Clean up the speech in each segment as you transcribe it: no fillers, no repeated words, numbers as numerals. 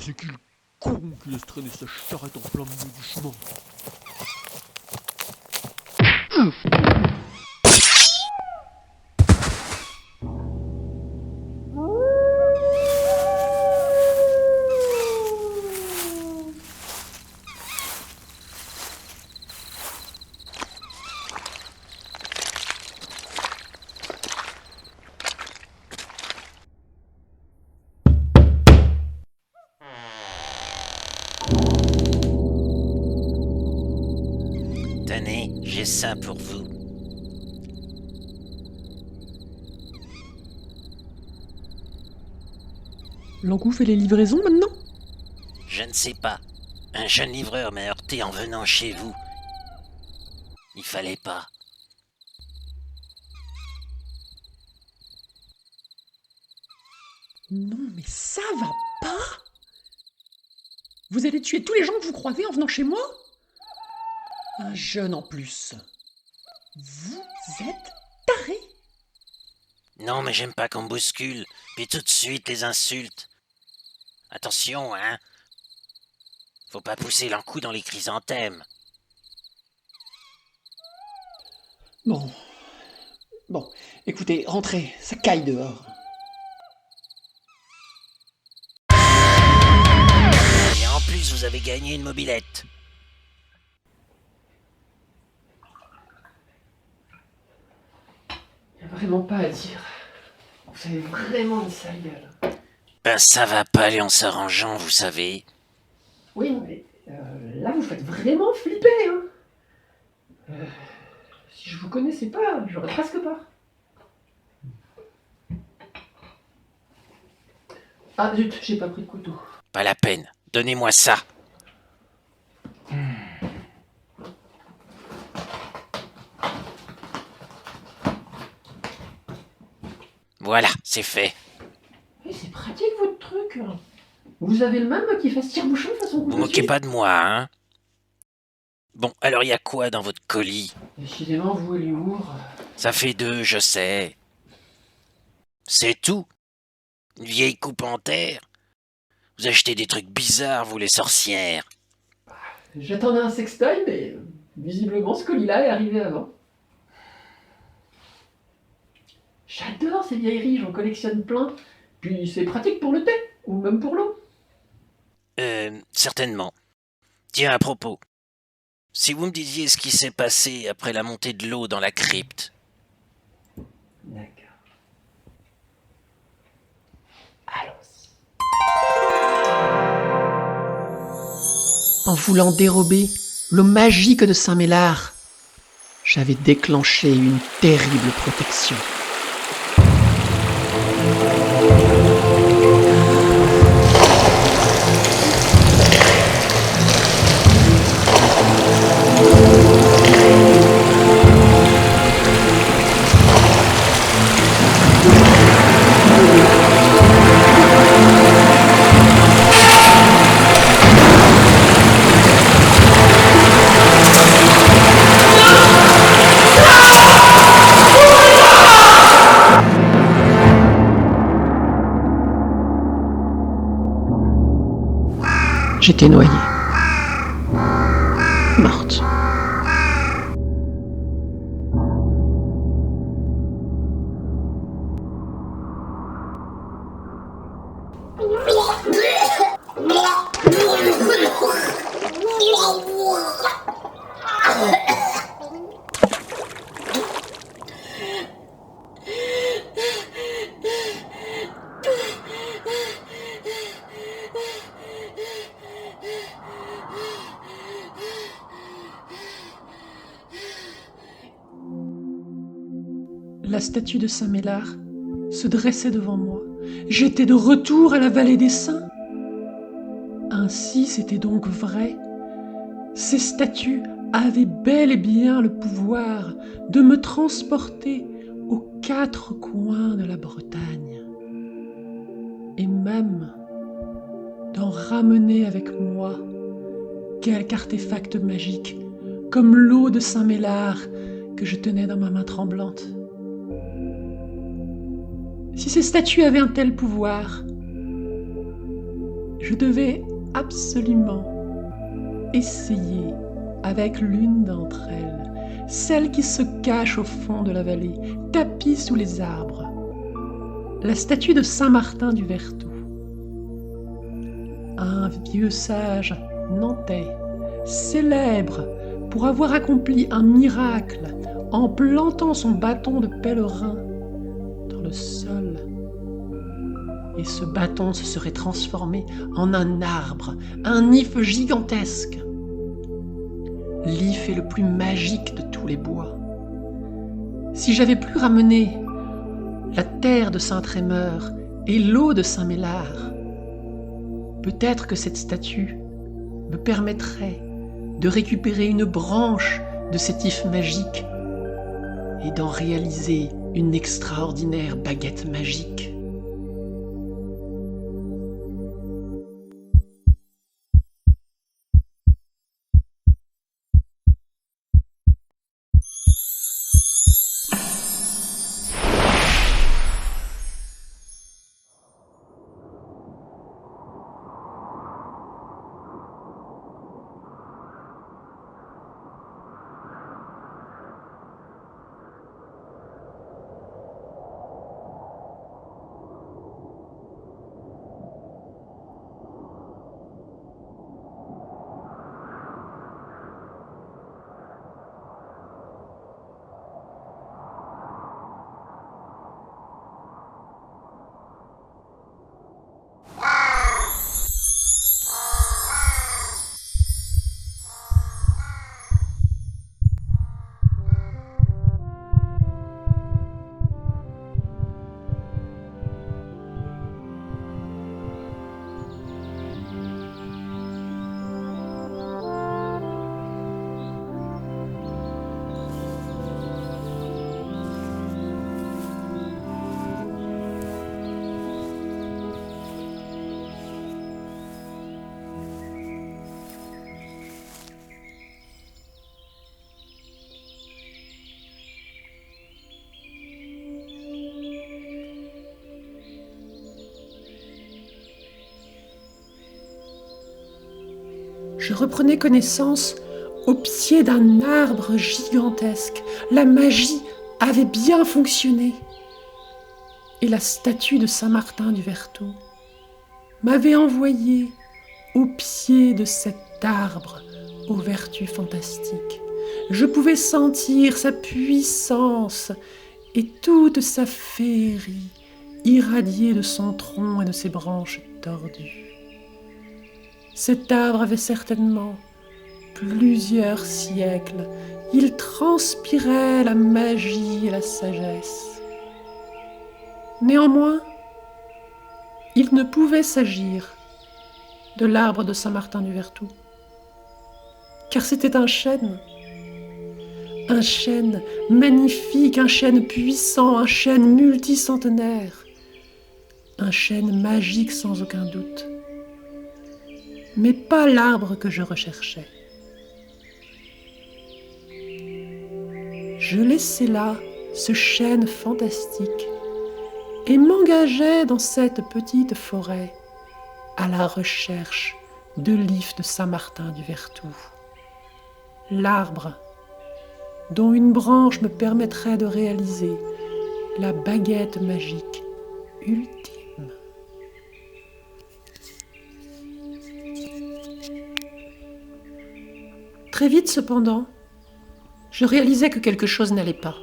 c'est qui le con qui laisse traîner sa charrette en plein milieu du chemin? Tenez, j'ai ça pour vous. L'Ankou fait les livraisons maintenant? Je ne sais pas. Un jeune livreur m'a heurté en venant chez vous. Il fallait pas. Non, mais ça va pas! Vous allez tuer tous les gens que vous croisez en venant chez moi? Un jeune en plus. Vous êtes taré? Non, mais j'aime pas qu'on me bouscule. Puis tout de suite les insultes. Attention, hein. Faut pas pousser l'encou dans les chrysanthèmes. Bon, écoutez, rentrez, ça caille dehors. Et en plus, vous avez gagné une mobilette. Y a vraiment pas à dire. Vous avez vraiment une sale gueule. Ben ça va pas aller en s'arrangeant, vous savez. Oui, mais là vous faites vraiment flipper, hein. Si je vous connaissais pas, j'aurais presque peur. Ah zut, j'ai pas pris de couteau. Pas la peine. Donnez-moi ça. Voilà, c'est fait. Eh, c'est pratique votre truc. Vous avez le même qui fasse tire-bouchon façon Vous couteau moquez suisse. pas de moi, hein? Bon, alors y a quoi dans votre colis? Décidément, vous et l'humour. Ça fait 2, je sais. C'est tout? Une vieille coupe en terre? Vous achetez des trucs bizarres, vous les sorcières. J'attendais un sextoy, mais visiblement ce colis-là est arrivé avant. J'adore ces vieilleries, j'en collectionne plein. Puis c'est pratique pour le thé, ou même pour l'eau. Certainement. Tiens, à propos. Si vous me disiez ce qui s'est passé après la montée de l'eau dans la crypte. D'accord. Allons-y. En voulant dérober l'eau magique de Saint-Mélard, j'avais déclenché une terrible protection. J'étais noyée. Morte. La statue de Saint-Mélard se dressait devant moi. J'étais de retour à la vallée des Saints. Ainsi c'était donc vrai. Ces statues avaient bel et bien le pouvoir de me transporter aux 4 coins de la Bretagne. Et même d'en ramener avec moi quelque artefact magique, comme l'eau de Saint-Mélard que je tenais dans ma main tremblante. Si ces statues avaient un tel pouvoir, Je devais absolument essayer avec l'une d'entre elles, celle qui se cache au fond de la vallée, tapie sous les arbres, la statue de Saint Martin du Vertou. Un vieux sage nantais, célèbre pour avoir accompli un miracle en plantant son bâton de pèlerin dans le sol. Et ce bâton se serait transformé en un arbre, un if gigantesque. L'if est le plus magique de tous les bois. Si j'avais pu ramener la terre de Saint-Trémeur et l'eau de Saint-Mélard, peut-être que cette statue me permettrait de récupérer une branche de cet if magique et d'en réaliser une extraordinaire baguette magique. Je reprenais connaissance au pied d'un arbre gigantesque. La magie avait bien fonctionné. Et la statue de Saint Martin du Vertou m'avait envoyé au pied de cet arbre aux vertus fantastiques. Je pouvais sentir sa puissance et toute sa féerie irradier de son tronc et de ses branches tordues. Cet arbre avait certainement plusieurs siècles. Il transpirait la magie et la sagesse. Néanmoins, il ne pouvait s'agir de l'arbre de Saint Martin du Vertou, car c'était un chêne magnifique, un chêne puissant, un chêne multicentenaire, un chêne magique sans aucun doute. Mais pas l'arbre que je recherchais. Je laissais là ce chêne fantastique et m'engageais dans cette petite forêt à la recherche de l'if de Saint Martin du Vertou. L'arbre dont une branche me permettrait de réaliser la baguette magique ultime. Très vite, cependant, je réalisais que quelque chose n'allait pas.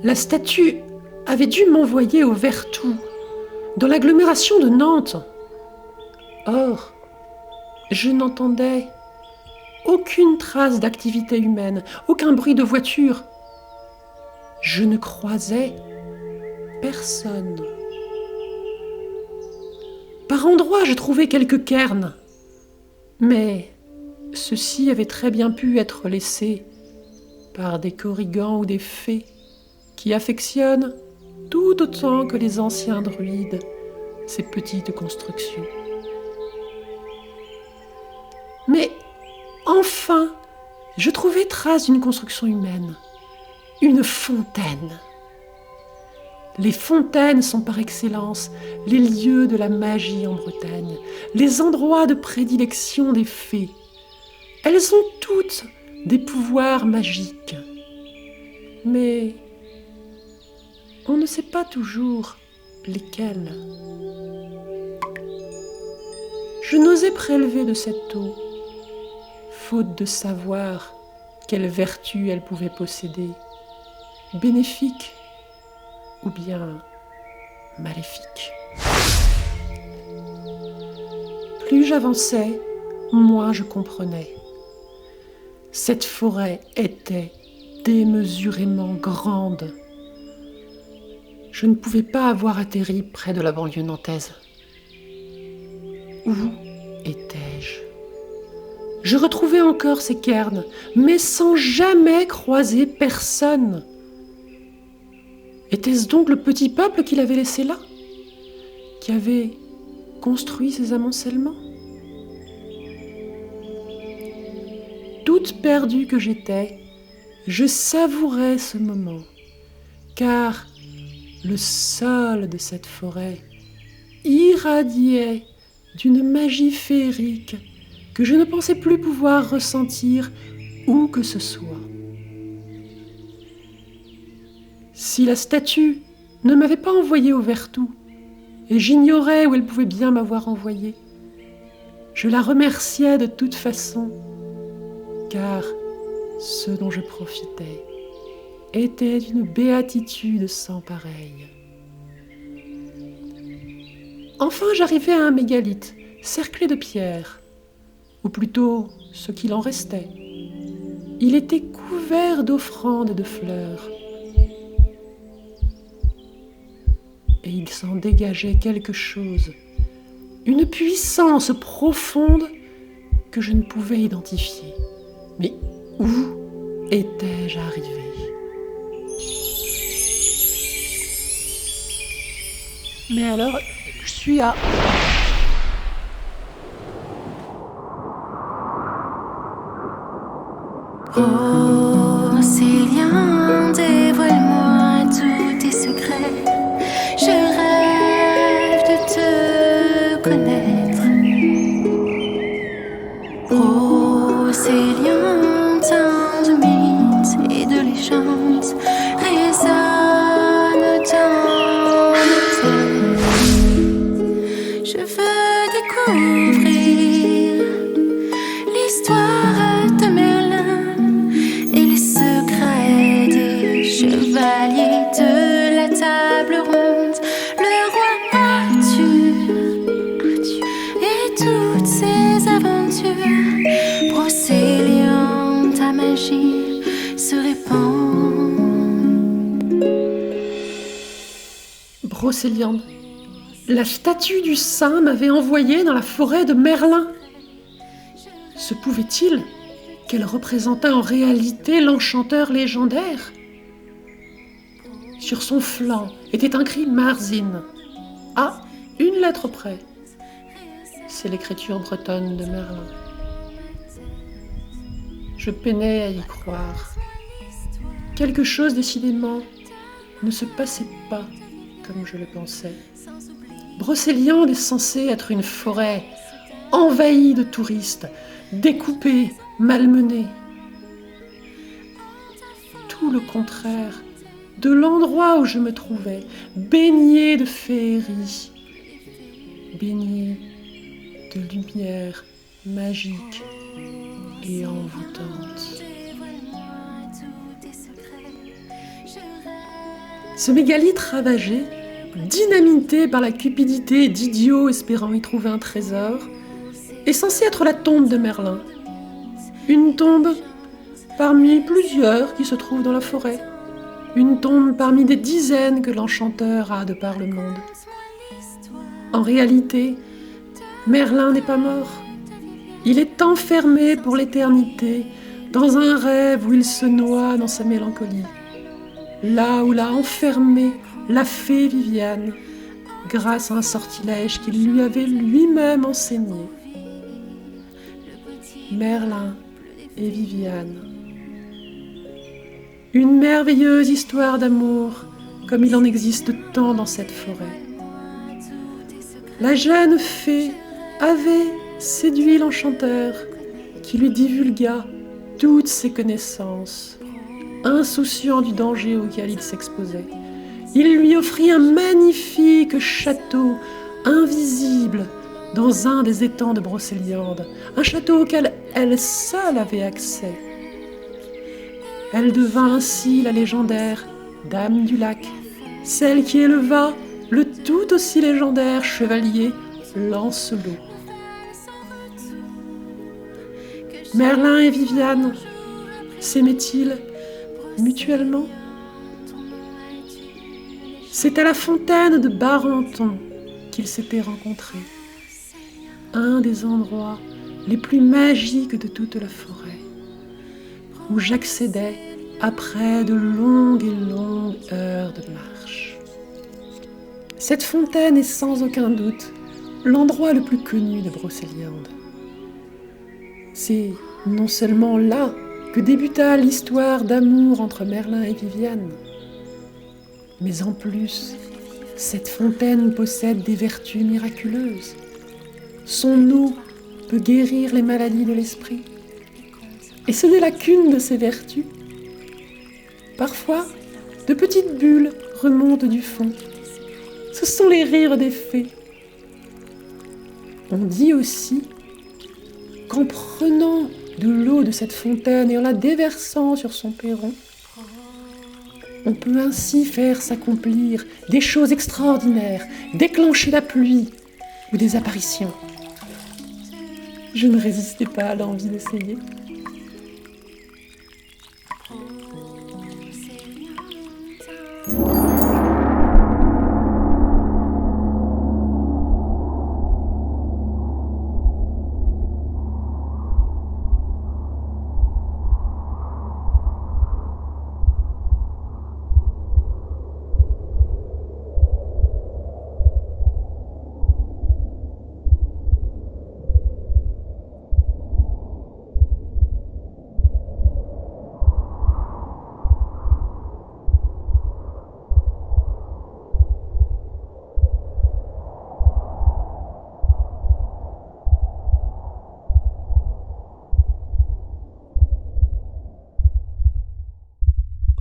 La statue avait dû m'envoyer au Vertou, dans l'agglomération de Nantes. Or, je n'entendais aucune trace d'activité humaine, aucun bruit de voiture. Je ne croisais personne. Par endroits, je trouvais quelques cairns, mais ceux-ci avaient très bien pu être laissés par des korrigans ou des fées qui affectionnent tout autant que les anciens druides ces petites constructions. Mais enfin, je trouvais trace d'une construction humaine, une fontaine. Les fontaines sont par excellence les lieux de la magie en Bretagne, les endroits de prédilection des fées. Elles ont toutes des pouvoirs magiques. Mais on ne sait pas toujours lesquels. Je n'osais prélever de cette eau, faute de savoir quelle vertu elle pouvait posséder, bénéfique ou bien maléfique. Plus j'avançais, moins je comprenais. Cette forêt était démesurément grande. Je ne pouvais pas avoir atterri près de la banlieue nantaise. Où étais-je ? Je retrouvais encore ces cairns, mais sans jamais croiser personne. Était-ce donc le petit peuple qu'il avait laissé là, qui avait construit ces amoncellements ? Toute perdue que j'étais, je savourais ce moment, car le sol de cette forêt irradiait d'une magie féerique que je ne pensais plus pouvoir ressentir où que ce soit. Si la statue ne m'avait pas envoyé au Vertou, et j'ignorais où elle pouvait bien m'avoir envoyé, je la remerciais de toute façon, car ce dont je profitais était d'une béatitude sans pareille. Enfin, j'arrivai à un mégalithe, cerclé de pierres, ou plutôt ce qu'il en restait. Il était couvert d'offrandes et de fleurs. Et il s'en dégageait quelque chose, une puissance profonde que je ne pouvais identifier. Mais où étais-je arrivé ? Mais alors, je suis à... Oh, Célien, dévoile-moi tous tes secrets. Je rêve de te connaître. Oh, Célien, tant de mythes et de légendes résonnent dans nos têtes. Je veux découvrir l'histoire de Merlin et les secrets des chevaliers de la table ronde, le roi Arthur et toutes ses aventures. Brocéliande, ta magie se répand. Brocéliande, la statue du saint m'avait envoyé dans la forêt de Merlin. Se pouvait-il qu'elle représentât en réalité l'enchanteur légendaire ? Sur son flanc était inscrit Marzine, à une lettre près. C'est l'écriture bretonne de Merlin. Je peinais à y croire. Quelque chose, décidément, ne se passait pas comme je le pensais. Brocéliande est censée être une forêt envahie de touristes, découpée, malmenée. Tout le contraire de l'endroit où je me trouvais, baigné de féerie, baigné de lumière magique et envoûtante. Ce mégalithe ravagé, dynamité par la cupidité d'idiots espérant y trouver un trésor, est censé être la tombe de Merlin. Une tombe parmi plusieurs qui se trouvent dans la forêt. Une tombe parmi des dizaines que l'enchanteur a de par le monde. En réalité, Merlin n'est pas mort. Il est enfermé pour l'éternité dans un rêve où il se noie dans sa mélancolie. Là où l'a enfermé la fée Viviane, grâce à un sortilège qu'il lui avait lui-même enseigné. Merlin et Viviane. Une merveilleuse histoire d'amour comme il en existe tant dans cette forêt. La jeune fée avait séduit l'enchanteur qui lui divulgua toutes ses connaissances. Insouciant du danger auquel il s'exposait, il lui offrit un magnifique château invisible dans un des étangs de Brocéliande, un château auquel elle seule avait accès. Elle devint ainsi la légendaire Dame du Lac, celle qui éleva le tout aussi légendaire chevalier Lancelot. Merlin et Viviane s'aimaient-ils mutuellement? C'est à la fontaine de Barenton qu'ils s'étaient rencontrés, un des endroits les plus magiques de toute la forêt, où j'accédais après de longues et longues heures de marche. Cette fontaine est sans aucun doute l'endroit le plus connu de Brocéliande. C'est non seulement là que débuta l'histoire d'amour entre Merlin et Viviane, mais en plus, cette fontaine possède des vertus miraculeuses. Son eau peut guérir les maladies de l'esprit. Et ce n'est là qu'une de ses vertus. Parfois, de petites bulles remontent du fond. Ce sont les rires des fées. On dit aussi qu'en prenant de l'eau de cette fontaine et en la déversant sur son perron, on peut ainsi faire s'accomplir des choses extraordinaires, déclencher la pluie ou des apparitions. Je ne résistais pas à l'envie d'essayer.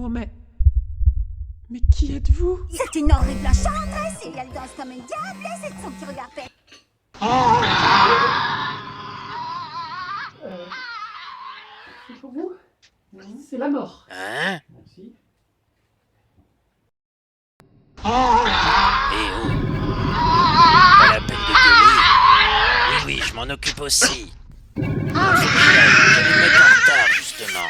Oh mais qui êtes-vous? C'est une horrible enchanteresse et elle danse comme une diablesse et son petit regard pète. C'est pour vous? C'est la mort. Hein? Merci. Eh oh! Pas la peine de gueuler. Oui, je m'en occupe aussi. Faut que j'y aille, je vais me mettre en retard, justement.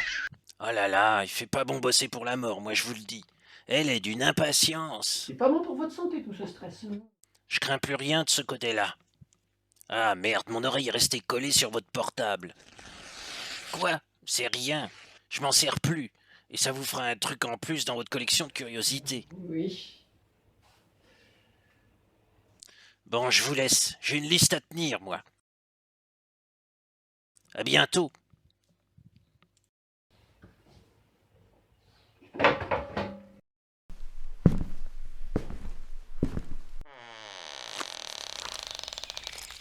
Oh là là, il fait pas bon bosser pour la mort, moi je vous le dis. Elle est d'une impatience. C'est pas bon pour votre santé tout ce stress. Je crains plus rien de ce côté-là. Ah merde, mon oreille est restée collée sur votre portable. Quoi? C'est rien. Je m'en sers plus. Et ça vous fera un truc en plus dans votre collection de curiosités. Oui. Bon, je vous laisse. J'ai une liste à tenir, moi. À bientôt.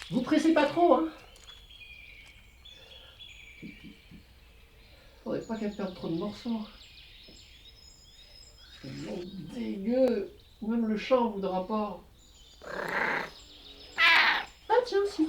Vous pressez pas trop, hein? Faudrait pas qu'elle perde trop de morceaux. C'est bon, dégueu. Même le chat en voudra pas. Ah tiens, si.